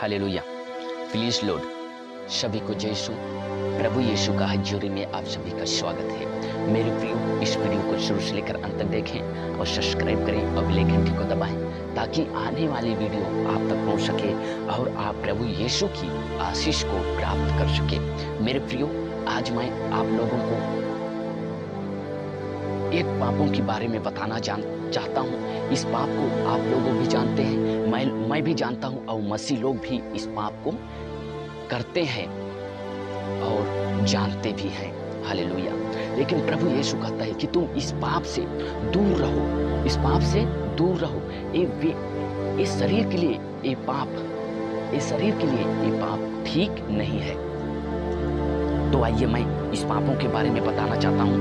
Hallelujah. Please Lord, सभी को यीशु प्रभु यीशु का हजूरी में आप सभी का स्वागत है। मेरे प्रियो, इस वीडियो को शुरू से लेकर अंत तक देखें और सब्सक्राइब करें और बेल घंटी को दबाएं ताकि आने वाली वीडियो आप तक पहुंच सके और आप प्रभु यीशु की आशीष को प्राप्त कर सके। मेरे प्रियो, आज मैं आप लोगों को एक पापों के बारे में बताना चाहता हूँ। इस पाप को आप लोग भी जानते हैं, मैं भी जानता हूँ और मसीह लोग भी इस पाप को करते हैं और जानते भी हैं। हालेलुया। लेकिन प्रभु यीशु कहता है कि तुम इस पाप से दूर रहो, इस पाप से दूर रहो। ये शरीर के लिए ये पाप ठीक नहीं है। तो आइए मैं इस पापों के बारे में बताना चाहता हूँ।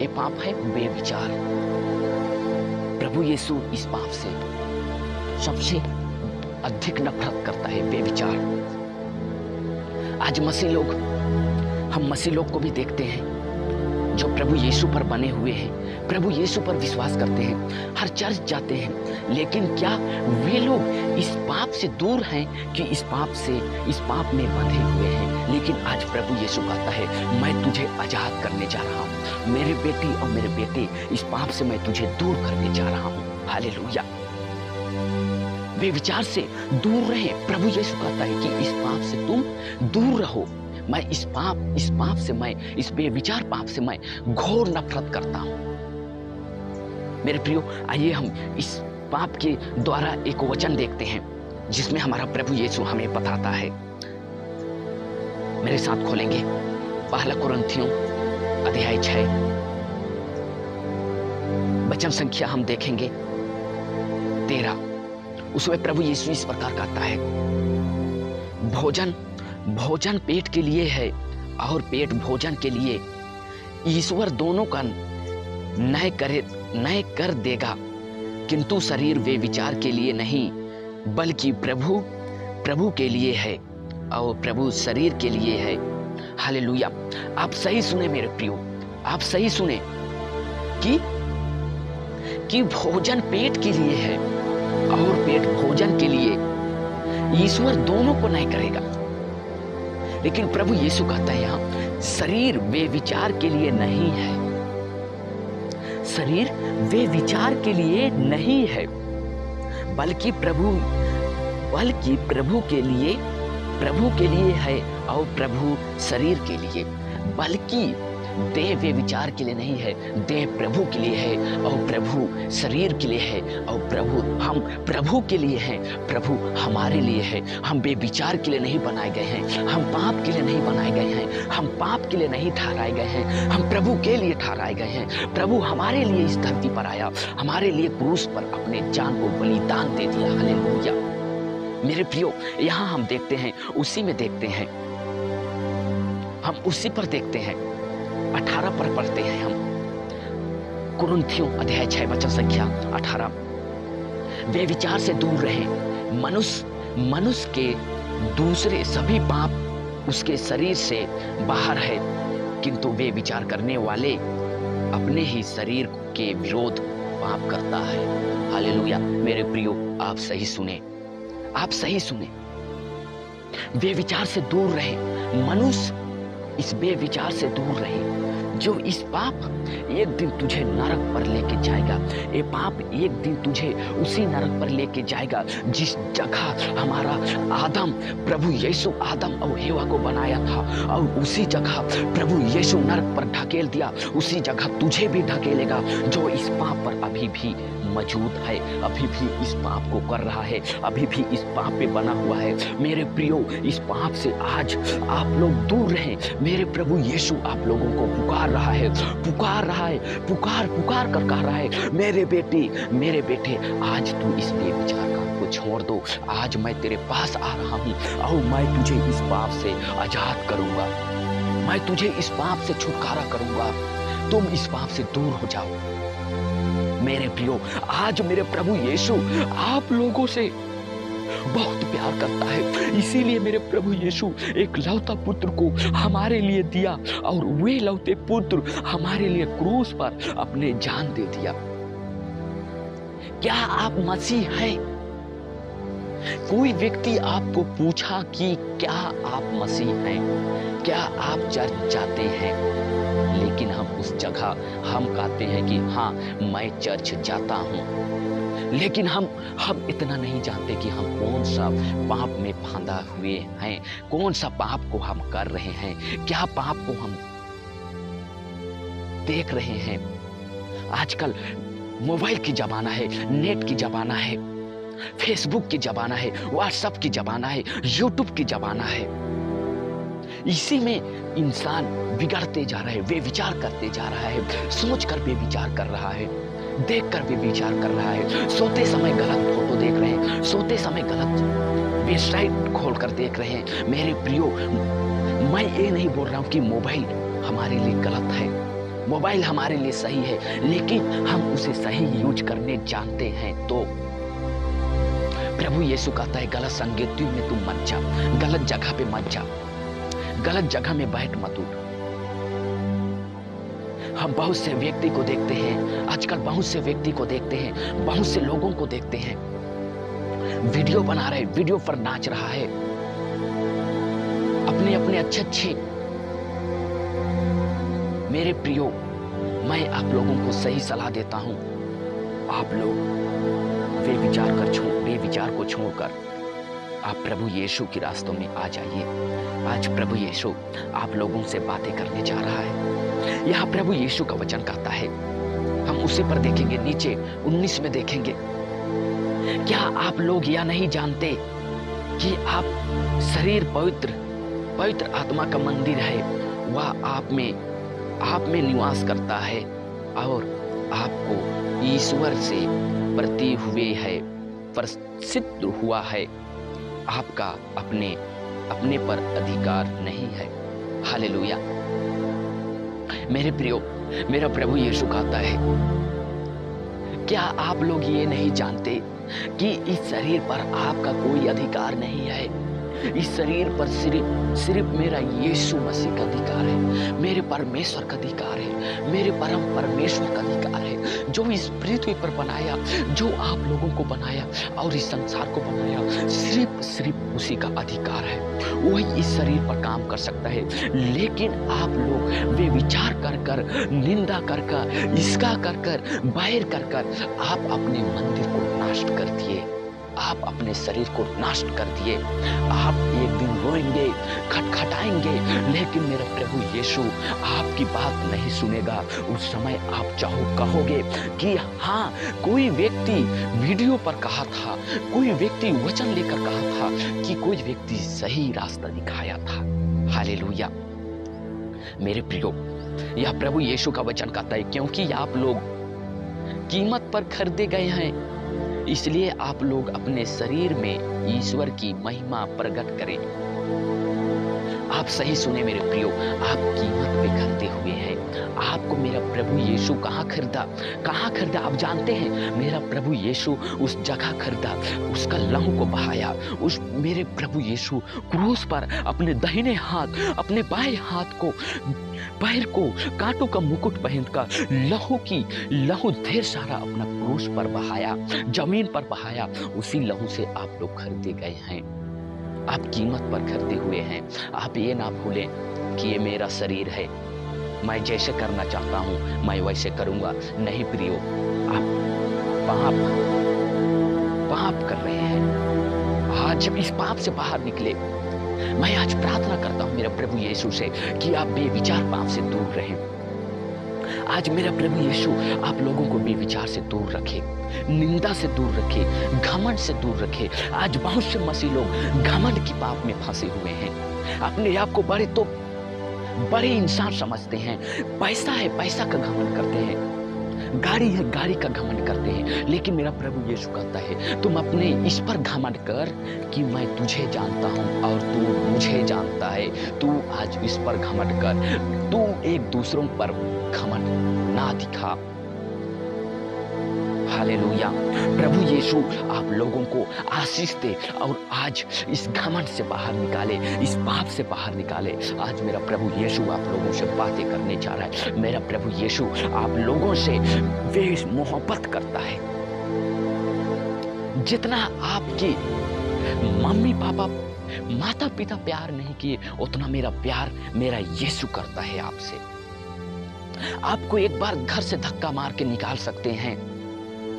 ये पाप है बेविचार। प्रभु यीशु इस पाप से सबसे अधिक नफरत करता है, बेविचार। आज हम मसीह लोग को भी देखते हैं जो प्रभु यीशु पर बने हुए हैं, प्रभु यीशु पर विश्वास करते हैं, हर चर्च जाते हैं, लेकिन क्या वे लोग इस पाप से दूर हैं कि इस पाप में बंधे हुए हैं? लेकिन आज प्रभु यीशु कहता है, मैं तुझे आजाद करने जा रहा हूँ। मेरे बेटी और मेरे बेटे, इस पाप से मैं तुझे दूर करने जा रहा हूँ। हालेलुया। वे विचार से दूर रहे। प्रभु यीशु कहता है कि इस पाप से तुम दूर रहो। मैं इस बेविचार पाप से मैं घोर नफरत करता हूं। मेरे प्रियो, आइए हम इस पाप के द्वारा एक वचन देखते हैं जिसमें हमारा प्रभु यीशु हमें बताता है। मेरे साथ खोलेंगे पहला कुरिन्थियों अध्याय 6 वचन संख्या हम देखेंगे 13। उसमें प्रभु यीशु इस प्रकार कहता है, भोजन पेट के लिए है और पेट भोजन के लिए। ईश्वर दोनों का न्याय कर देगा, किंतु शरीर वे विचार के लिए नहीं, बल्कि प्रभु के लिए है और प्रभु शरीर के लिए है। हालेलुया। आप सही सुने मेरे प्रियो, आप सही सुने कि भोजन पेट के लिए है और पेट भोजन के लिए। ईश्वर दोनों को नहीं करेगा, लेकिन प्रभु यीशु कहता है यहां, शरीर वे विचार के लिए नहीं है। शरीर वे विचार के लिए नहीं है, बल्कि प्रभु के लिए है और प्रभु शरीर के लिए। बल्कि देह वे विचार के लिए नहीं है, देह प्रभु के लिए है और प्रभु शरीर के लिए है और हम प्रभु के लिए हैं, प्रभु हमारे लिए है। हम बेविचार के लिए नहीं बनाए गए हैं, हम पाप के लिए नहीं बनाए गए हैं, हम पाप के लिए नहीं ठहराए गए हैं, हम प्रभु के लिए ठहराए गए हैं। प्रभु हमारे लिए इस धरती पर आया, हमारे लिए क्रूस पर अपने जान को बलिदान दे दिया। हालेलुया। मेरे प्रियो, यहाँ हम देखते हैं, उसी पर देखते हैं 18 पर पढ़ते हैं हम। कुरिन्थियों अध्याय 6 वचन संख्या 18। वे विचार से दूर रहे। मनुष्य के दूसरे सभी पाप उसके शरीर से बाहर है, किंतु वे विचार करने वाले अपने ही शरीर के विरोध पाप करता है। हालेलुया। मेरे प्रियो, आप सही सुने। वे विचार से दूर रहे। मनुष्य इस बेविचार से दूर रहे। जो इस पाप एक दिन तुझे नरक पर लेके जाएगा। ये पाप एक दिन तुझे उसी नरक पर लेके जाएगा जिस जगह हमारा प्रभु यीशु आदम और हेवा को बनाया था, और उसी जगह प्रभु यीशु नरक पर ढकेल दिया, उसी जगह तुझे भी ढकेलेगा जो इस पाप पर अभी भी मौजूद है, अभी भी इस पाप को कर रहा है, अभी भी इस पाप पे बना हुआ है। मेरे प्रियो, इस पाप से आज आप लोग दूर रहें। मेरे प्रभु यीशु आप लोगों को पुकार रहा है, पुकार कर कह रहा है, मेरे बेटे, आज तू इस बेविचार का को छोड़ दो। आज मैं तेरे पास आ रहा हूँ और मैं तुझे इस पाप से आजाद करूंगा, मैं तुझे इस पाप से छुटकारा करूंगा। तुम इस पाप से दूर हो जाओ। मेरे प्रियो, आज मेरे प्रभु यीशु आप लोगों से बहुत प्यार करता है, इसीलिए मेरे प्रभु यीशु एक लौता पुत्र को हमारे लिए दिया और वे लौते पुत्र हमारे लिए क्रूस पर अपने जान दे दिया। क्या आप मसीह हैं? कोई व्यक्ति आपको पूछा कि क्या आप मसीह हैं, क्या आप चर्च जाते हैं, लेकिन हम उस जगह हम कहते हैं कि हाँ मैं चर्च जाता हूँ, लेकिन हम इतना नहीं जानते कि हम कौन सा पाप में फांदा हुए हैं, कौन सा पाप को हम कर रहे हैं, क्या पाप को हम देख रहे हैं। आजकल मोबाइल की जमाना है, नेट की जमाना है, फेसबुक की जमाना है, व्हाट्सएप की जमाना है, यूट्यूब की जमाना है। इसी में इंसान बिगड़ते जा रहा है, बेविचार करते जा रहा है, सोचकर बेविचार कर रहा है, देखकर बेविचार कर रहा है, सोते समय गलत फोटो देख रहे हैं, सोते समय गलत वेबसाइट खोलकर देख रहे हैं। मेरे प्रियो, मैं ये नहीं बोल रहा हूं कि मोबाइल हमारे लिए गलत है, मोबाइल हमारे लिए सही है, लेकिन हम उसे सही यूज करने जानते हैं तो प्रभु यीशु कहता है गलत संगतियों में तुम मत जा, गलत जगह पे मत जा, गलत जगह में बैठ मत उठ। हम बहुत से व्यक्ति को देखते हैं, आजकल बहुत से व्यक्ति को देखते हैं, बहुत से लोगों को देखते हैं, वीडियो बना रहे, वीडियो पर नाच रहा है, अपने अपने अच्छे। मेरे प्रियो, मैं आप लोगों को सही सलाह देता हूं, आप लोग बेविचार को छोड़कर आप प्रभु यीशु के रास्तों में आ जाइए। आज प्रभु यीशु आप लोगों से बातें करने जा रहा है। यहाँ प्रभु यीशु का वचन कहता है, हम उसी पर देखेंगे, नीचे 19 में देखेंगे, क्या आप लोग यह नहीं जानते कि आप शरीर पवित्र आत्मा का मंदिर है, वह आप में निवास करता है और आपको ईश्वर से प्रति हुए है, प्रसिद्ध हुआ है, आपका अपने पर अधिकार नहीं है। हालेलुया। मेरे प्रियो, मेरा प्रभु यीशु कहता है, क्या आप लोग ये नहीं जानते कि इस शरीर पर आपका कोई अधिकार नहीं है? इस शरीर पर सिर्फ मेरा यीशु मसीह का अधिकार है, मेरे परमेश्वर का अधिकार है, मेरे परम परमेश्वर का अधिकार है, जो इस पृथ्वी पर बनाया, जो आप लोगों को बनाया और इस संसार को बनाया, सिर्फ उसी का अधिकार है। वही इस शरीर पर काम कर सकता है, लेकिन आप लोग वे विचार कर निंदा कर इसका कर बैर कर आप अपने मंदिर को नष्ट कर दिए, आप अपने शरीर को नष्ट कर दिए। आप एक दिन रोएंगे, खटखटाएंगे, लेकिन मेरा प्रभु यीशु आपकी बात नहीं सुनेगा। उस समय आप कहोगे कि हाँ, कोई व्यक्ति वीडियो पर कहा था, कोई व्यक्ति वचन लेकर कहा था, कि कोई व्यक्ति सही रास्ता दिखाया था। हालेलुया। मेरे प्रियो, यह प्रभु यीशु का वचन कहता है, क्योंकि आप लोग कीमत पर खरीदे गए हैं, इसलिए आप लोग अपने शरीर में ईश्वर की महिमा प्रकट करें। आप सही सुने मेरे प्रियो, आप कीमत पे खरीदे हुए हैं। आपको मेरा प्रभु यीशु कहाँ खरीदा? आप जानते हैं, मेरा प्रभु यीशु उस जगह खरीदा, उसका लहू को बहाया। उस मेरे प्रभु यीशु क्रूस पर अपने दाहिने हाथ, अपने बाएं हाथ को, पैर को कांटों का मुकुट पहनकर लहू ढेर सारा अपना क्रूस पर बहाया, जमीन पर बहाया। उसी लहू से आप लोग खरीदे गए हैं, आप कीमत पर खरीदे हुए हैं। आप ये ना भूलें कि ये मेरा शरीर है, मैं जैसे करना चाहता हूं मैं वैसे करूंगा। नहीं प्रियो, आप पाप कर रहे हैं। आज जब इस पाप से बाहर निकले, मैं आज प्रार्थना करता हूं मेरा प्रभु यीशु से कि आप बेविचार पाप से दूर रहें। आज मेरा प्रभु यीशु आप लोगों को बेविचार से दूर रखे, निंदा से दूर रखे, घमंड से दूर रखे। आज बहुत से मसीह लोग घमंड की पाप में फंसे हुए हैं, अपने आप को बड़े इंसान समझते हैं। पैसा है, पैसा का घमंड करते हैं, गाड़ी है, गाड़ी का घमंड करते हैं। लेकिन मेरा प्रभु यीशु कहता है, तुम अपने इस पर घमंड कर कि मैं तुझे जानता हूं और तू मुझे जानता है। तू आज इस पर घमंड कर, तू एक दूसरों पर घमंड ना दिखा। हालेलुया। प्रभु यीशु आप लोगों को आशीष दे और आज इस घमंड से बाहर निकाले, इस पाप से बाहर निकाले। आज मेरा प्रभु यीशु आप लोगों से बातें करने जा रहा है। मेरा प्रभु यीशु आप लोगों से वे मोहब्बत करता है। जितना आपकी मम्मी पापा, माता पिता प्यार नहीं किए उतना मेरा प्यार मेरा यीशु करता है आपसे। आपको एक बार घर से धक्का मार के निकाल सकते हैं।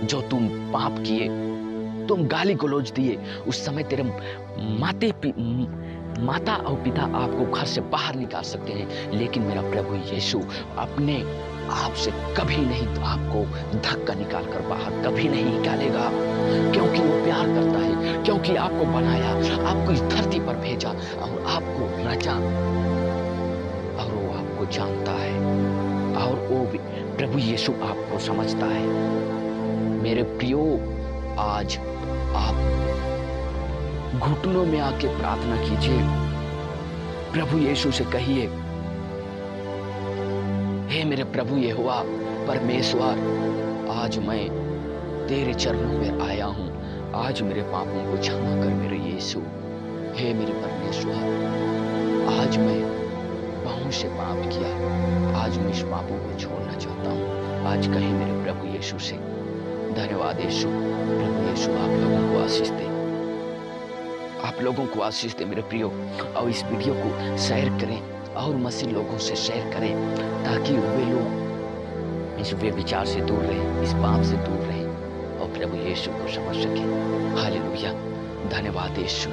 जो तुम पाप किए, तुम गाली गलौज दिए, उस समय तेरे माता और पिता आपको घर से बाहर निकाल सकते हैं, लेकिन मेरा प्रभु यीशु अपने आप से कभी नहीं तो आपको धक्का निकाल कर बाहर कभी नहीं निकालेगा, क्योंकि वो प्यार करता है, क्योंकि आपको बनाया, आपको इस धरती पर भेजा और आपको रचा, और वो आपको जानता है, और वो भी प्रभु यीशु आपको समझता है। मेरे प्रियो, आज आप घुटनों में आके प्रार्थना कीजिए, प्रभु यीशु से कहिए, हे मेरे प्रभु यहोवा परमेश्वर, आज मैं तेरे चरणों में आया हूं, आज मेरे पापों को क्षमा कर मेरे यीशु। हे मेरे परमेश्वर, आज मैं बहुत से पाप किया, आज मैं इस पापों को छोड़ना चाहता हूं। आज कहीं मेरे प्रभु यीशु से। धन्यवाद यीशु। प्रभु यीशु आप लोगों को आशीष दे, आप लोगों को आशीष दे मेरे प्रियो। और इस वीडियो को शेयर करें और मसीह लोगों से शेयर करें, ताकि वे लोग इस व्यभिचार से दूर रहें, इस पाप से दूर रहें और प्रभु यीशु को समझ सकें। हालेलुया। धन्यवाद यीशु।